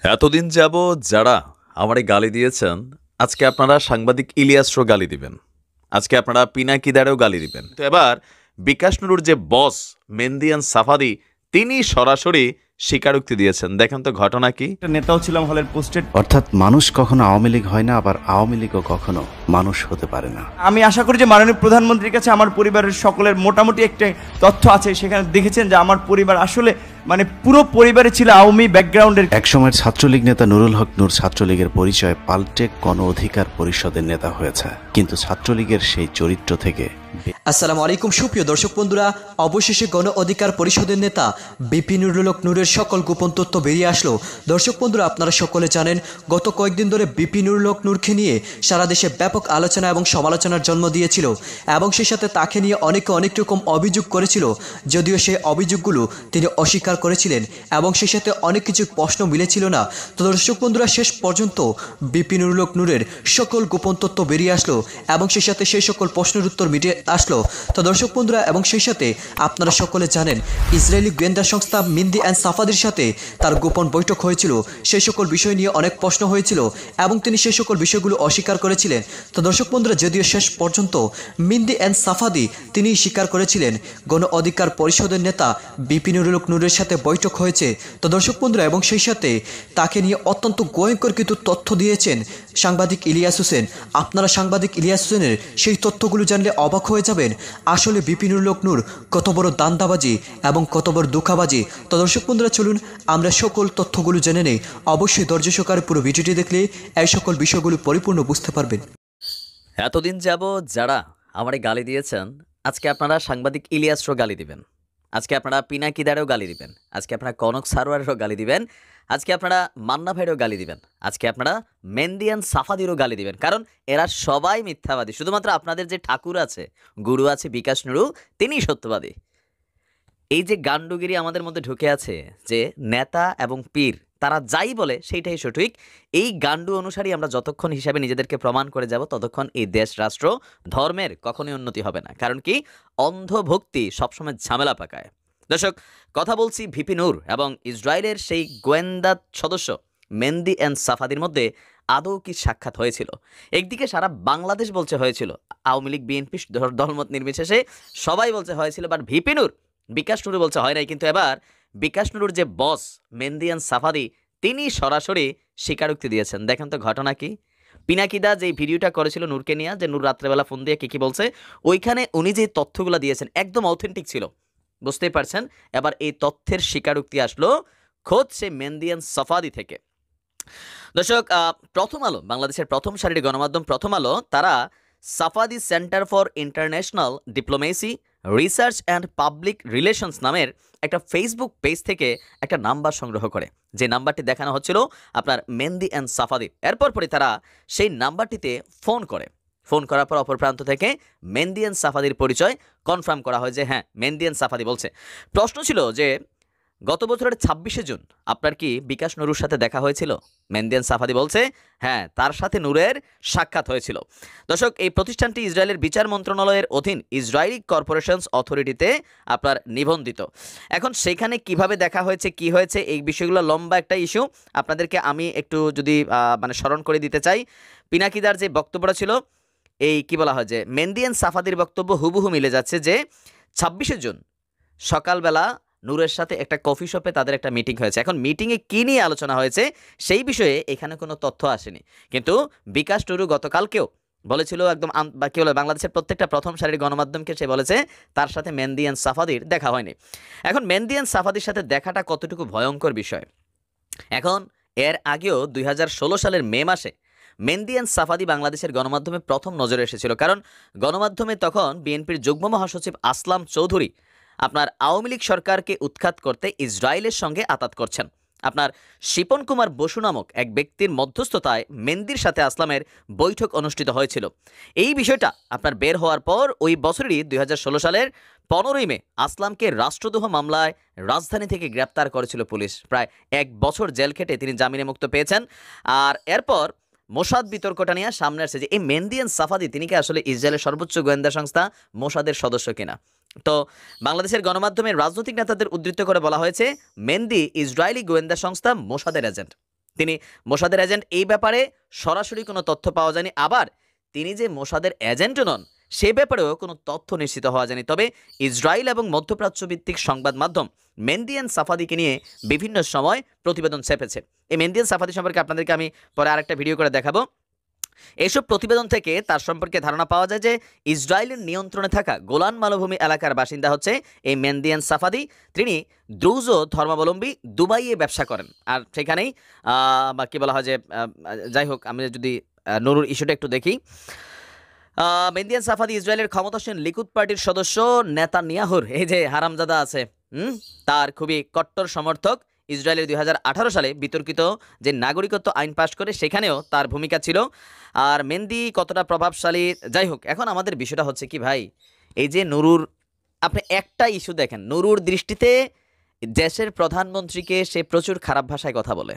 এতদিন যাবৎ যারা আমারে গালি দিয়েছেন, আজকে আপনারা সাংবাদিক ইলিয়াসরও গালি দিবেন। আজকে আপনারা পিনাকিদারেও গালি দিবেন। তো এবার বিকাশ নুরুর যে বস মেহেন্দিয়ান সাফাদি, তিনি সরাসরি স্বীকারোক্তি দিয়েছেন। দেখেন তো ঘটনা কি। একটা নেতাও ছিলাম হলের পোস্টেড। অর্থাৎ মানুষ কখনো আওয়ামী লীগ হয় না, আবার আওয়ামী লীগও কখনো মানুষ হতে পারে না। আমি আশা করি যে মাননীয় প্রধানমন্ত্রীর কাছে আমার পরিবারের সকলের মোটামুটি একটা তথ্য আছে, সেখানে দেখেছেন যে আমার পরিবার আসলে পুরো পরিবারে ছিল আওয়ামী ব্যাকগ্রাউন্ডের। একসময়ের ছাত্রলীগ নেতা নুরুল হক নূর ছাত্রলীগের পরিচয় পাল্টে গণ অধিকার পরিষদের নেতা হয়েছে, কিন্তু ছাত্রলীগের সেই চরিত্র থেকে। আসসালামু আলাইকুম সুপ্রিয় দর্শক বন্ধুরা, অবশেষে গণ অধিকার পরিষদের নেতা বিপি নুরুল হক নূরের সকল গোপন তথ্য বেরিয়ে আসলো। দর্শক বন্ধুরা, আপনারা সকলে জানেন গত কয়েকদিন ধরে বিপি নুরুল হক নূরকে নিয়ে সারা দেশে ব্যাপক আলোচনা এবং সমালোচনার জন্ম দিয়েছিল, এবং সেই সাথে তাকে নিয়ে অনেকে অনেক রকম অভিযোগ করেছিল, যদিও সেই অভিযোগগুলো তিনি অস্বীকার করেছিলেন এবং সেই সাথে অনেক কিছু প্রশ্ন মিলেছিল না। তো দর্শক বন্ধুরা, শেষ পর্যন্ত বিপি নুরুল হক নূরের সকল গোপন তথ্য বেরিয়ে আসলো এবং সেই সাথে সেই সকল প্রশ্নের উত্তর মিটে আসলো। তো দর্শক বন্ধুরা, এবং সেই সাথে আপনারা সকলে জানেন ইসরায়েলি গোয়েন্দা সংস্থা মেহেদি অ্যান্ড সাফাদির সাথে তার গোপন বৈঠক হয়েছিল। সেই সকল বিষয় নিয়ে অনেক প্রশ্ন হয়েছিল এবং তিনি সেই সকল বিষয়গুলো অস্বীকার করেছিলেন। তো দর্শক বন্ধুরা, যদিও শেষ পর্যন্ত মেহেদি অ্যান্ড সাফাদি তিনি স্বীকার করেছিলেন গণ অধিকার পরিষদের নেতা বিপি নুরুল হক নূরের সাথে বৈঠক হয়েছে। তো দর্শক বন্ধুরা, এবং সেই সাথে তাকে নিয়ে অত্যন্ত ভয়ঙ্কর কিছু তথ্য দিয়েছেন সাংবাদিক ইলিয়াস হোসেন। আপনারা সাংবাদিক ইলিয়াস হোসেনের সেই তথ্যগুলো জানলে অবাক হয়ে যাবেন আসলে বিপি নুরুল হক নূর কত বড় দান্দাবাজি এবং কত বড় দুঃখাবাজি। তো দর্শক বন্ধুরা, চলুন আমরা সকল তথ্যগুলো জেনে নেই। অবশ্যই ধৈর্য সহকারে পুরো ভিডিওটি দেখলে এই সকল বিষয়গুলো পরিপূর্ণ বুঝতে পারবেন। এতদিন যাবৎ যারা আমারে গালি দিয়েছেন, আজকে আপনারা সাংবাদিক ইলিয়াসরও গালি দিবেন। আজকে আপনারা পিনাকিদারেও গালি দিবেন। আজকে আপনারা কনক সারোয়ারেরও গালি দিবেন। আজকে আপনারা মান্না ভাইয়েরও গালি দিবেন। আজকে আপনারা মেহেন্দিয়ান সাফাদিরও গালি দিবেন, কারণ এরা সবাই মিথ্যাবাদী। শুধুমাত্র আপনাদের যে ঠাকুর আছে, গুরু আছে বিকাশ নুরু, তিনিই সত্যবাদী। এই যে গান্ডুগিরি আমাদের মধ্যে ঢুকে আছে, যে নেতা এবং পীর তারা যাই বলে সেইটাই সঠিক, এই গান্ডু অনুসারী আমরা যতক্ষণ হিসাবে নিজেদেরকে প্রমাণ করে যাব, ততক্ষণ এই দেশ রাষ্ট্র ধর্মের কখনোই উন্নতি হবে না। কারণ কি, অন্ধভক্তি সবসময় ঝামেলা পাকায়। দর্শক, কথা বলছি ভিপি নূর এবং ইসরায়েলের সেই গোয়েন্দা সদস্য মেহেদি অ্যান্ড সাফাদির মধ্যে আদৌ কি সাক্ষাৎ হয়েছিল? একদিকে সারা বাংলাদেশ বলছে হয়েছিল, আওয়ামী লীগ বিএনপি দলমত নির্বিশেষে সবাই বলছে হয়েছিল, বাট ভিপি নূর বিকাশ নুরু বলছে হয় নাই। কিন্তু এবার বিকাশ নুরুর যে বস মেহেন্দিয়ান সাফাদি, তিনি সরাসরি স্বীকারোক্তি দিয়েছেন। দেখেন তো ঘটনা কি। পিনাকিদা যে ভিডিওটা করেছিল নূরকে নিয়ে, যে নূর রাত্রেবেলা ফোন দিয়ে কি বলছে, ওইখানে উনি যে তথ্যগুলো দিয়েছেন একদম অথেন্টিক ছিল, বুঝতেই পারছেন। এবার এই তথ্যের স্বীকারোক্তি আসলো খোদ সে মেহেন্দিয়ান সাফাদি থেকে। দর্শক, প্রথম আলো, বাংলাদেশের প্রথম সারির গণমাধ্যম প্রথম আলো, তারা Safadi center for international diplomacy research and public relations নামের একটা ফেসবুক পেজ থেকে একটা নাম্বার সংগ্রহ করে, যে নাম্বারটি দেখানো হচ্ছিল আপনার মেহেদি অ্যান্ড সাফাদি। এরপর পরে তারা সেই নাম্বারটিতে ফোন করে। ফোন করার পর অপর প্রান্ত থেকে মেহেদি অ্যান্ড সাফাদির পরিচয় কনফার্ম করা হয় যে হ্যাঁ, মেহেদি অ্যান্ড সাফাদি বলছে। প্রশ্ন ছিল যে গত বছরের 26শে জুন আপনার কি বিকাশ নুরুর সাথে দেখা হয়েছিল? মেহেন্দিয়ান সাফাদি বলছে হ্যাঁ, তার সাথে নূরের সাক্ষাৎ হয়েছিল। দর্শক, এই প্রতিষ্ঠানটি ইসরায়েলের বিচার মন্ত্রণালয়ের অধীন ইসরায়েলি কর্পোরেশনস অথরিটিতে আপনার নিবন্ধিত। এখন সেখানে কিভাবে দেখা হয়েছে, কি হয়েছে, এই বিষয়গুলো লম্বা একটা ইস্যু। আপনাদেরকে আমি একটু যদি স্মরণ করে দিতে চাই, পিনাকিদার যে বক্তব্যটা ছিল, এই কি বলা হয় যে মেহেন্দিয়ান সাফাদির বক্তব্য হুবহু মিলে যাচ্ছে, যে 26শে জুন সকালবেলা নূরের সাথে একটা কফি শপে তাদের একটা মিটিং হয়েছে। এখন মিটিংয়ে কী নিয়ে আলোচনা হয়েছে সেই বিষয়ে এখানে কোনো তথ্য আসেনি, কিন্তু বিকাশ নুরু গতকালকেও বলেছিল, একদম কি বলে, বাংলাদেশের প্রত্যেকটা প্রথম সারির গণমাধ্যমকে সে বলেছে তার সাথে মেহেদি অ্যান্ড সাফাদির দেখা হয়নি। এখন মেহেদি অ্যান্ড সাফাদির সাথে দেখাটা কতটুকু ভয়ঙ্কর বিষয়। এখন এর আগেও 2016 সালের মে মাসে মেহেদি অ্যান্ড সাফাদি বাংলাদেশের গণমাধ্যমে প্রথম নজরে এসেছিল, কারণ গণমাধ্যমে তখন বিএনপির যুগ্ম মহাসচিব আসলাম চৌধুরী আপনার আওয়ামী লীগ সরকারকে উৎখাত করতে ইসরায়েলের সঙ্গে আতাত করছেন। আপনার শিপন কুমার বসু নামক এক ব্যক্তির মধ্যস্থতায় মেহেদির সাথে আসলামের বৈঠক অনুষ্ঠিত হয়েছিল। এই বিষয়টা আপনার বের হওয়ার পর ওই বছরেরই 2016 সালের 15ই মে আসলামকে রাষ্ট্রদ্রোহ মামলায় রাজধানী থেকে গ্রেপ্তার করেছিল পুলিশ। প্রায় 1 বছর জেল খেটে তিনি জামিনে মুক্ত পেয়েছেন। আর এরপর মোসাদ বিতর্কটা নিয়ে সামনে আসছে যে এই মেহেদি অ্যান্ড সাফাদি তিনি কি আসলে ইসরায়েলের সর্বোচ্চ গোয়েন্দা সংস্থা মোসাদের সদস্য কিনা। তো বাংলাদেশের গণমাধ্যমে রাজনৈতিক নেতাদের উদ্ধৃত করে বলা হয়েছে মেহেদি ইসরায়েলি গোয়েন্দা সংস্থা মোসাদের এজেন্ট। তিনি মোসাদের এজেন্ট, এই ব্যাপারে সরাসরি কোনো তথ্য পাওয়া যায়নি। আবার তিনি যে মোসাদের এজেন্টও নন সে ব্যাপারেও কোনো তথ্য নিশ্চিত হওয়া যায়নি। তবে ইসরায়েল এবং মধ্যপ্রাচ্য ভিত্তিক সংবাদ মাধ্যম মেহেদী এন্ড সাফাদিকে নিয়ে বিভিন্ন সময় প্রতিবেদন ছেপেছে। এই মেহেদী এন্ড সাফাদি সম্পর্কে আপনাদেরকে আমি পরে আরেকটা ভিডিও করে দেখাবো। এইসব প্রতিবেদন থেকে তার সম্পর্কে ধারণা পাওয়া যায় যে ইসরায়েলের নিয়ন্ত্রণে থাকা গোলান মালভূমি এলাকার বাসিন্দা হচ্ছে এই মেহেদী এন্ড সাফাদি। তিনি দ্রুজ ধর্মাবলম্বী, দুবাইয়ে ব্যবসা করেন। আর সেখানেই বা কী বলা হয় যে যাই হোক, আমি যদি নুরুর ইস্যুটা একটু দেখি, মেহেদী এন্ড সাফাদি ইসরায়েলের ক্ষমতাসীন লিকুদ পার্টির সদস্য নেতানিয়াহুর, এই যে হারামজাদা আছে, তার খুবই কট্টর সমর্থক। ইসরায়েলের 2018 সালে বিতর্কিত যে নাগরিকত্ব আইন পাশ করে সেখানেও তার ভূমিকা ছিল। আর মেহেদী কতটা প্রভাবশালী, যাই হোক, এখন আমাদের বিষয়টা হচ্ছে কি ভাই, এই যে নুরুর, আপনি একটা ইস্যু দেখেন, নুরুর দৃষ্টিতে দেশের প্রধানমন্ত্রীকে সে প্রচুর খারাপ ভাষায় কথা বলে,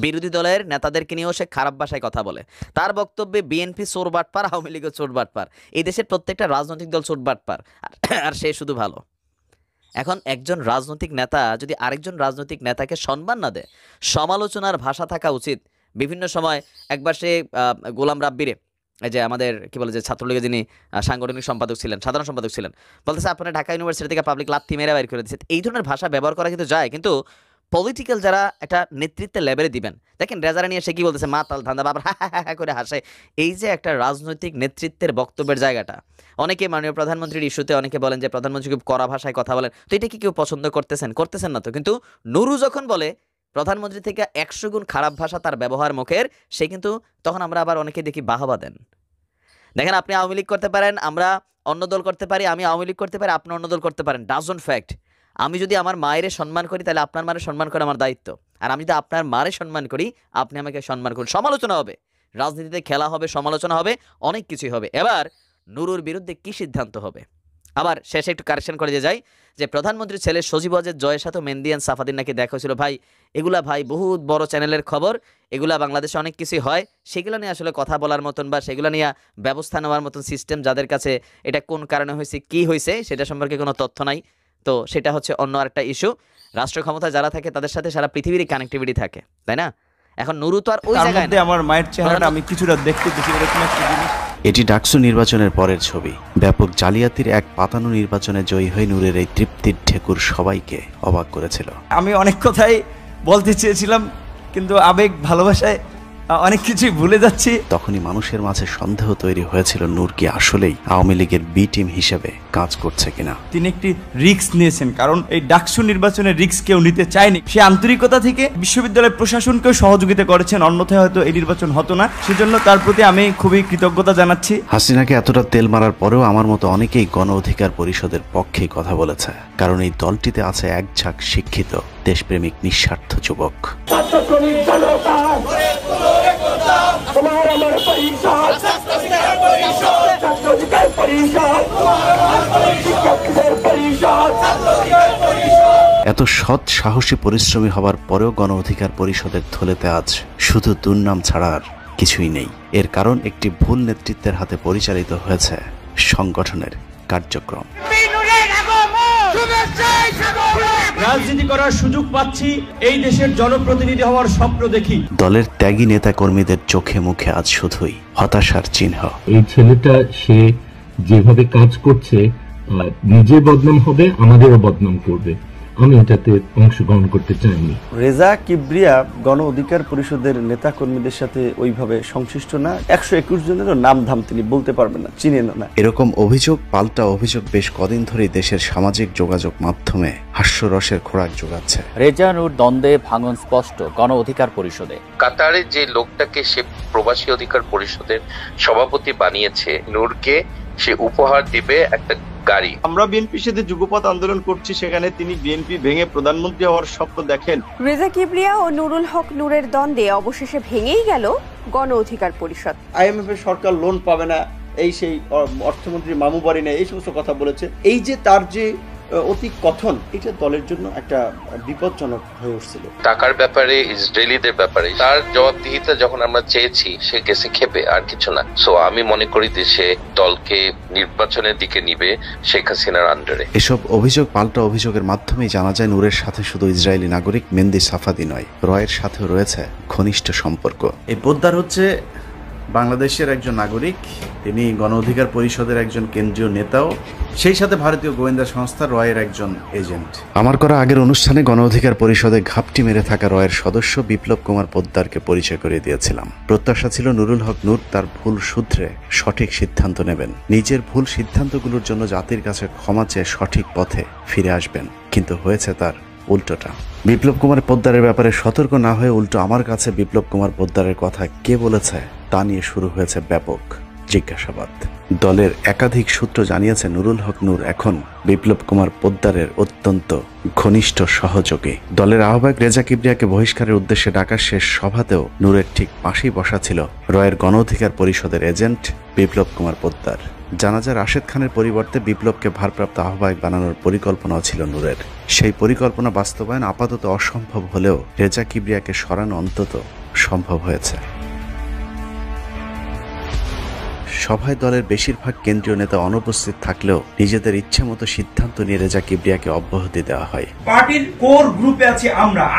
বিরোধী দলের নেতাদেরকে নিয়েও সে খারাপ ভাষায় কথা বলে। তার বক্তব্যে বিএনপি চোর বাটপার, আওয়ামী লীগও চোর বাটপার, এই দেশের প্রত্যেকটা রাজনৈতিক দল চোর বাটপার, আর সে শুধু ভালো। এখন একজন রাজনৈতিক নেতা যদি আরেকজন রাজনৈতিক নেতাকে সম্মান না দেয়, সমালোচনার ভাষা থাকা উচিত। বিভিন্ন সময় একবার সে গোলাম রাব্বিরে, এই যে আমাদের কি বলে যে ছাত্রলীগের যিনি সাংগঠনিক সম্পাদক ছিলেন, সাধারণ সম্পাদক ছিলেন, বলতেছে আপনারা ঢাকা ইউনিভার্সিটি থেকে পাবলিক লাথি মেরে বাইর করে দিচ্ছে। এই ধরনের ভাষা ব্যবহার করা কিন্তু যায়, কিন্তু পলিটিক্যাল যারা একটা নেতৃত্বের লেভেলে দিবেন, দেখেন রেজারা নিয়ে সে কি বলতেছে, মাতাল ধান্দা, বাবার হা হা হা করে হাসে। এই যে একটা রাজনৈতিক নেতৃত্বের বক্তব্যের জায়গাটা, অনেকে মাননীয় প্রধানমন্ত্রীর ইস্যুতে অনেকে বলেন যে প্রধানমন্ত্রী খুব কড়া ভাষায় কথা বলেন, তো এটা কি কেউ পছন্দ করতেছেন না তো। কিন্তু নুরু যখন বলে প্রধানমন্ত্রী থেকে 100 গুণ খারাপ ভাষা তার ব্যবহার মুখের, সে কিন্তু তখন আমরা আবার অনেকে দেখি বাহবা দেন। দেখেন, আপনি আওয়ামী লীগ করতে পারেন, আমরা অন্য দল করতে পারি, আমি আওয়ামী লীগ করতে পারি, আপনি অন্য দল করতে পারেন, ডাজন্ট ফ্যাক্ট। আমি যদি আমার মায়ের সম্মান করি তাহলে আপনার মায়ের সম্মান করা আমার দায়িত্ব, আর আমি যদি আপনার মায়ের সম্মান করি আপনি আমাকে সম্মান করুন। সমালোচনা হবে, রাজনীতিতে খেলা হবে, সমালোচনা হবে, অনেক কিছুই হবে। এবার নুরুর বিরুদ্ধে কি সিদ্ধান্ত হবে? আবার শেষে একটু কারেকশন করে দিয়ে যাই যে প্রধানমন্ত্রীর ছেলে সজীব ওয়াজেদ জয়ের সাথে মেহেদী এন্ড সাফাদির নাকি দেখা হয়েছিল। ভাই এগুলা ভাই বহুত বড় চ্যানেলের খবর, এগুলা বাংলাদেশে অনেক কিছুই হয়, সেগুলো নিয়ে আসলে কথা বলার মতন বা সেগুলো নিয়ে ব্যবস্থা নেওয়ার মতন সিস্টেম যাদের কাছে, এটা কোন কারণে হয়েছে, কি হয়েছে সেটা সম্পর্কে কোনো তথ্য নাই। তো সেটা হচ্ছে অন্য আরেকটা ইস্যু। রাষ্ট্র ক্ষমতা যারা থাকে তাদের সাথে সারা পৃথিবীরই কানেক্টিভিটি থাকে, তাই না? এখন নুরু তো আর ওই জায়গায় না। আমার মায়ের চেহারাটা আমি কিছুটা দেখতে পেয়েছি, এরকম একটা জিনিস। এটি ডাকসু নির্বাচনের পরের ছবি। ব্যাপক জালিয়াতির এক পাতানো নির্বাচনে জয়ী হয়ে নূরের এই তৃপ্তির ঠেকুর সবাইকে অবাক করেছিল। আমি অনেক কথাই বলতে চেয়েছিলাম, কিন্তু আবেগ ভালোবাসায় অনেক কিছুই ভুলে যাচ্ছি। তখনই মানুষের মাঝে সন্দেহ তৈরি হয়েছিল নূর কি আসলেই আওয়ামী লীগের বি টিম হিসেবে কাজ করছে কিনা। তিনি একটি রিস্ক নিয়েছেন, কারণ এই ডাকসু নির্বাচনের রিস্ক কেউ নিতে চায়নি। সে আন্তরিকতা থেকে বিশ্ববিদ্যালয়ের প্রশাসনকেও সহযোগিতা করেছেন, অন্যথায় হয়তো এই নির্বাচন হতো না। সেজন্য তার প্রতি আমি খুবই কৃতজ্ঞতা জানাচ্ছি। হাসিনাকে এতটা তেল মারার পরেও আমার মতো অনেকেই গণ অধিকার পরিষদের পক্ষেই কথা বলেছে, কারণ এই দলটিতে আছে এক ঝাঁক শিক্ষিত দেশপ্রেমিক নিঃস্বার্থ যুবক। এত সৎ সাহসী পরিশ্রমী হবার পরেও গণ অধিকার পরিষদের থলেতে আজ শুধু দুর্নাম ছাড়া আর কিছুই নেই। এর কারণ একটি ভুল নেতৃত্বের হাতে পরিচালিত হয়েছে সংগঠনের কার্যক্রম। রাজনীতি করার সুযোগ পাচ্ছি, এই দেশের জনপ্রতিনিধি হওয়ার স্বপ্ন দেখি। দলের ত্যাগী নেতা কর্মীদের চোখে মুখে আজ শুধুই হতাশার চিহ্ন। এই ছেলেটা সে যেভাবে কাজ করছে, নিজে বদনাম হবে, আমাদেরও বদনাম করবে। আমি এটাতে অংশগ্রহণ করতে চাইনি। রেজা কিবরিয়া গণ অধিকার পরিষদের নেতা কর্মীদের সাথে ওইভাবে সংশ্লিষ্ট না। 121 জনেরও নাম ধাম তিনি বলতে পারবেন না, চিনেন না। এরকম অভিযোগ পাল্টা অভিযোগ বেশ কদিন ধরেই দেশের সামাজিক যোগাযোগ মাধ্যমে হাস্যরসের খোরাক যোগাচ্ছে। রেজা নূর দ্বন্দ্বে ভাঙন স্পষ্ট গণ অধিকার পরিষদে। কাতারে যে লোকটাকে সে প্রবাসী অধিকার পরিষদের সভাপতি বানিয়েছে, নূরকে সে উপহার দিবে একটা গাড়ি। আমরা বিএনপির সাথে যুগপৎ আন্দোলন করছি, সেখানে তিনি বিএনপি ভেঙে প্রধানমন্ত্রী হওয়ার স্বপ্ন দেখেন। রেজা কিবরিয়া ও নুরুল হক নূরের দ্বন্দ্বে অবশেষে ভেঙেই গেল গণ অধিকার পরিষদ। IMF এর সরকার লোন পাবে না, এই সেই অর্থমন্ত্রী মামু বাড়ি নেই, এই সমস্ত কথা বলেছে। এই যে তার যে অতি কথন, এটা দলের জন্য একটা বিপজ্জনক হয়ে উঠছিল। টাকার ব্যাপারে, ইসরায়েলিদের ব্যাপারে তার জবাবদিহিতা যখন আমরা চেয়েছি, সে গেছে খেপে, আর কিছু না। সো আমি মনে করি যে সে দলকে নির্বাচনের দিকে নিবে শেখ হাসিনার আন্ডারে। এসব অভিযোগ পাল্টা অভিযোগের মাধ্যমেই জানা যায় নূরের সাথে শুধু ইসরায়েলি নাগরিক মেহেদী সাফাদি নয়, রয়ের সাথেও রয়েছে ঘনিষ্ঠ সম্পর্ক। এই পোদ্দার হচ্ছে বাংলাদেশের একজন নাগরিক, তিনি গণ অধিকার পরিষদের একজন কেন্দ্রীয় নেতাও, সেই সাথে ভারতীয় গোয়েন্দা সংস্থা রয়ের একজন এজেন্ট। আমার করা আগের অনুষ্ঠানে গণ অধিকার পরিষদে ঘাপটি মেরে থাকা রয়ের সদস্য বিপ্লব কুমার পোদ্দারকে পরিচয় করিয়ে দিয়েছিলাম। প্রত্যাশা ছিল নুরুল হক নূর তার ভুল শুধরে সঠিক সিদ্ধান্ত নেবেন, নিজের ভুল সিদ্ধান্তগুলোর জন্য জাতির কাছে ক্ষমা চেয়ে সঠিক পথে ফিরে আসবেন, কিন্তু হয়েছে তার উল্টোটা। বিপ্লব কুমার পোদ্দারের ব্যাপারে সতর্ক না হয়ে উল্টো আমার কাছে বিপ্লব কুমার পোদ্দারের কথা কে বলেছে তা নিয়ে শুরু হয়েছে ব্যাপক জিজ্ঞাসাবাদ। দলের একাধিক সূত্র জানিয়েছে নুরুল হক নূর এখন বিপ্লব কুমার পোদ্দারের অত্যন্ত ঘনিষ্ঠ সহযোগী। দলের আহ্বায়ক রেজা কিবরিয়াকে বহিষ্কারের উদ্দেশ্যে ডাকা শেষ সভাতেও নূরের ঠিক পাশেই বসা ছিল রয়ের গণ অধিকার পরিষদের এজেন্ট বিপ্লব কুমার পোদ্দার। জানা যায় রাশেদ খানের পরিবর্তে বিপ্লবকে ভারপ্রাপ্ত আহ্বায়ক বানানোর পরিকল্পনাও ছিল নূরের। সেই পরিকল্পনা বাস্তবায়ন আপাতত অসম্ভব হলেও রেজা কিবরিয়াকে সরানো অন্তত সম্ভব হয়েছে। সভায় দলের বেশিরভাগ কেন্দ্রীয় নেতা অনুপস্থিত থাকলেও নিজেদের ইচ্ছে মতো সিদ্ধান্ত নিয়ে রেজা কিবরিয়াকে অব্যাহতি দেওয়া হয়। পার্টির কোর গ্রুপে আছি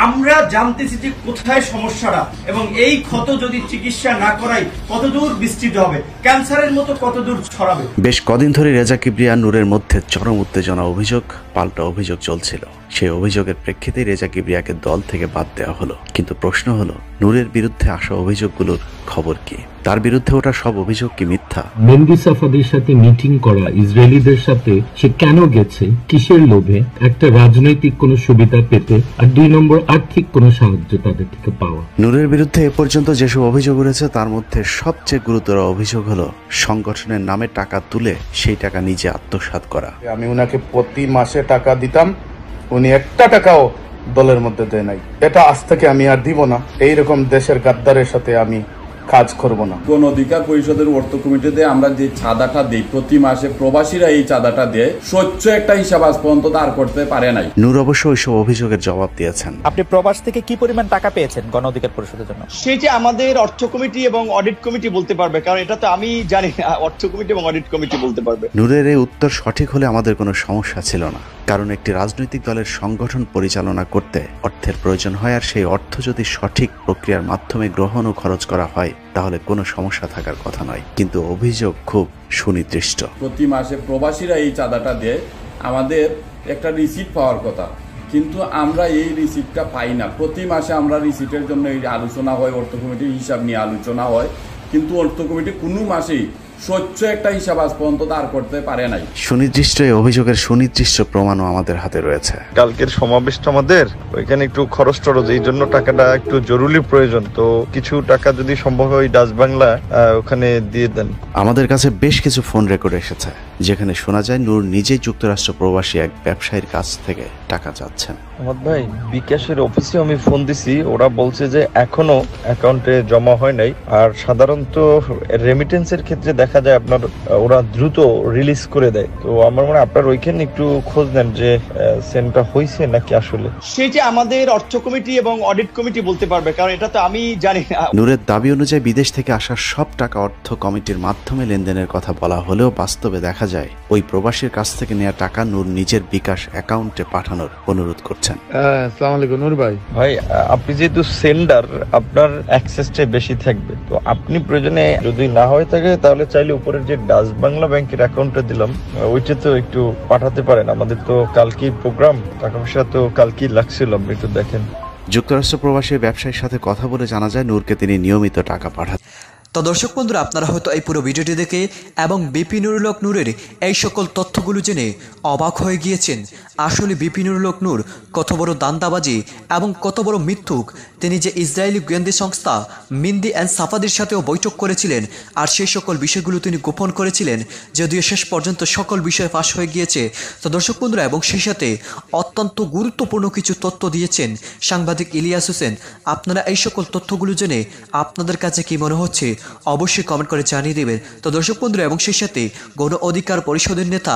আমরা জানতেছি যে কোথায় সমস্যাটা, এবং এই ক্ষত যদি চিকিৎসা না করাই কতদূর বিস্তৃত হবে, ক্যান্সারের মতো কতদূর ছড়াবে। বেশ কদিন ধরে রেজা কিবরিয়া নূরের মধ্যে চরম উত্তেজনা, অভিযোগ পাল্টা অভিযোগ চলছিল। সেই অভিযোগের প্রেক্ষিতে রেজা কিবরিয়াকে দল থেকে বাদ দেওয়া হলো। কিন্তু প্রশ্ন হলো, নূরের বিরুদ্ধে আসা অভিযোগগুলোর খবর কি? তার বিরুদ্ধে ওঠা সব অভিযোগ কি মিথ্যা? মেহেদী সাফাদির সাথে মিটিং করা ইসরায়েলিদের সাথে সে কেন গেছে, কিসের লোভে? একটা রাজনৈতিক কোনো সুবিধা পেতে, আর 2 নম্বর আর্থিক কোনো সাহায্য তাদের থেকে পাওয়া। নূরের বিরুদ্ধে এ পর্যন্ত যেসব অভিযোগ উঠেছে তার মধ্যে সবচেয়ে গুরুতর অভিযোগ হলো সংগঠনের নামে টাকা তুলে সেই টাকা নিজে আত্মসাৎ করা। আমি উনাকে প্রতি মাসে টাকা দিতাম, উনি একটা টাকাও দলের মধ্যে দেয় নাই। এটা আজ থেকে আমি আর দিব না। এইরকম দেশের গাদ্দারের সাথে আমি কাজ করব না। গণ অধিকার পরিষদের অর্থ কমিটিতে আমরা যে চাঁদাটা দিই প্রতি মাসে, প্রবাসীরা এই চাঁদাটা দেয়, স্বচ্ছ একটা হিসাব আজ পর্যন্ত দাঁড় করতে পারে নাই। নূর অবশ্য ওইসব অভিযোগের জবাব দিয়েছেন। আপনি প্রবাস থেকে কি পরিমাণ টাকা পেয়েছেন গণ অধিকার পরিষদের জন্য? সেই যে আমাদের অর্থ কমিটি এবং অডিট কমিটি বলতে পারবে, কারণ এটা তো আমি জানি না, অর্থ কমিটি এবং অডিট কমিটি বলতে পারবে। নূরের এই উত্তর সঠিক হলে আমাদের কোনো সমস্যা ছিল না, কারণ একটি রাজনৈতিক দলের সংগঠন পরিচালনা করতে অর্থের প্রয়োজন হয়, আর সেই অর্থ যদি সঠিক প্রক্রিয়ার মাধ্যমে গ্রহণ ও খরচ করা হয় তাহলে কোনো সমস্যা থাকার কথা নয়। কিন্তু অভিযোগ খুব সুনির্দিষ্ট। প্রতি মাসে প্রবাসীরা এই চাঁদাটা দেয়, আমাদের একটা রিসিপ্ট পাওয়ার কথা, কিন্তু আমরা এই রিসিপ্টটা পাই না। প্রতি মাসে আমরা রিসিপ্টের জন্য এই আলোচনা হয়, অর্থ কমিটির হিসাব নিয়ে আলোচনা হয়, কিন্তু অর্থ কমিটি কোনো মাসেই স্বচ্ছ একটা হিসাব আজ পর্যন্ত দাঁড় করতে পারে নাই। সুনির্দিষ্ট এই অভিযোগের সুনির্দিষ্ট প্রমাণও আমাদের হাতে রয়েছে। কালকের সমাবেশটা আমাদের ওইখানে একটু খরচ টরচ, এই জন্য টাকাটা একটু জরুরি প্রয়োজন, তো কিছু টাকা যদি সম্ভব হয় ডাচ বাংলা ওখানে দিয়ে দেন। আমাদের কাছে বেশ কিছু ফোন রেকর্ড এসেছে যেখানে শোনা যায় নূর নিজেই যুক্তরাষ্ট্র প্রবাসী এক ব্যবসায়ীর কাছ থেকে টাকা চাচ্ছেন। আমার ভাই বিকাশের অফিসে আমি ফোন দিছি, ওরা বলছে যে এখনো অ্যাকাউন্টে জমা হয় নাই, আর সাধারণত রেমিটেন্সের ক্ষেত্রে দেখা যায় আপনার ওরা দ্রুত রিলিজ করে দেয়। তো আমার মনে হয় আপনার ওইখানে একটু খোঁজ নেন যে সেন্টটা হয়েছে নাকি আসলে। সেই যে আমাদের অর্থ কমিটি এবং অডিট কমিটি বলতে পারবে, কারণ এটা তো আমি জানি না। নূরের দাবি অনুযায়ী বিদেশ থেকে আসা সব টাকা অর্থ কমিটির মাধ্যমে লেনদেনের কথা বলা হলেও বাস্তবে দেখা যায় ওই প্রবাসীর কাছ থেকে নেওয়া টাকা নূর নিজের বিকাশ অ্যাকাউন্টে পাঠানোর অনুরোধ করছেন। আসসালামু আলাইকুম নূর ভাই। ভাই আপনি যেহেতু সেন্ডার, আপনার অ্যাক্সেসটা বেশি থাকবে, তো আপনি প্রয়োজনে যদি না হয়ে থাকে তাহলে চাইলে উপরের যে ডাচ বাংলা ব্যাংকের অ্যাকাউন্টে দিলাম ওইটা তো একটু পাঠাতে পারেন। আমাদের তো কালকেই প্রোগ্রাম, টাকা পয়সা তো কালকেই লাগছিল, আপনি একটু দেখেন। যুক্তরাষ্ট্র প্রবাসী ব্যবসায়ীর সাথে কথা বলে জানা যায় নূরকে তিনি নিয়মিত টাকা পাঠান। তো দর্শক বন্ধুরা, আপনারা হয়তো এই পুরো ভিডিওটি দেখে এবং বিপি নুরুল হক নূরের এই সকল তথ্যগুলো জেনে অবাক হয়ে গিয়েছেন। আসলে বিপি নুরুল হক নূর কত বড় দান্দাবাজি এবং কত বড় মিথ্যুক। তিনি যে ইসরায়েলি গোয়েন্দা সংস্থা মেহেদী অ্যান্ড সাফাদির সাথেও বৈঠক করেছিলেন, আর সেই সকল বিষয়গুলো তিনি গোপন করেছিলেন, যদিও শেষ পর্যন্ত সকল বিষয় ফাঁস হয়ে গিয়েছে। তো দর্শক বন্ধুরা, এবং সেই সাথে অত্যন্ত গুরুত্বপূর্ণ কিছু তথ্য দিয়েছেন সাংবাদিক ইলিয়াস হোসেন। আপনারা এই সকল তথ্যগুলো জেনে আপনাদের কাছে কি মনে হচ্ছে অবশ্যই কমেন্ট করে জানিয়ে দেবেন। তো দর্শক বন্ধুরা, এবং সেই সাথে গণ অধিকার পরিষদের নেতা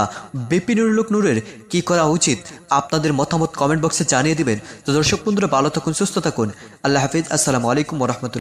বিপি নুরুল হক নূরের কি করা উচিত আপনাদের মতামত কমেন্ট বক্সে জানিয়ে দিবেন। তো দর্শক বন্ধুরা, ভালো থাকুন, সুস্থ থাকুন, আল্লাহ হাফিজ, আসসালামু আলাইকুম ওয়া রাহমাতুল্লাহ।